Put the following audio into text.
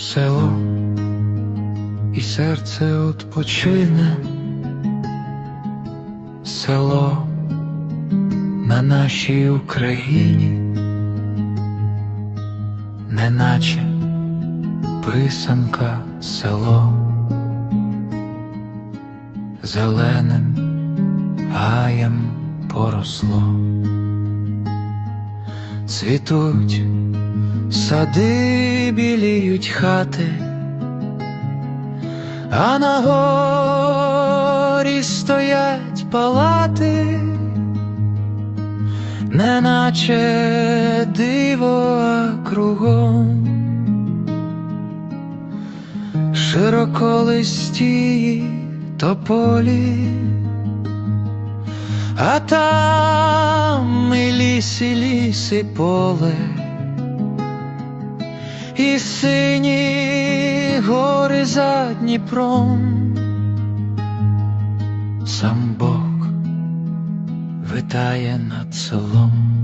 село, і серце відпочине. Село на нашій Україні, неначе писанка село, зеленим гаєм поросло. Цвітуть сади, біліють хати, а на горі стоять палати, неначе диво, а кругом широколисті тополі, а там і ліс, і поле, і сині гори за Дніпром. Сам Бог витає над селом.